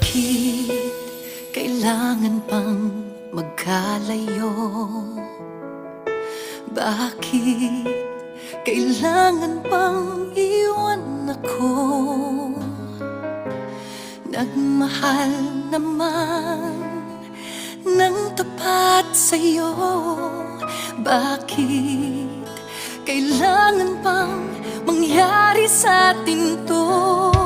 Bakit kailangan pang magkalayo? Bakit kailangan pang iwan ako? Nagmahal naman ng tapat sa'yo. Bakit kailangan pang mangyari sa atin to?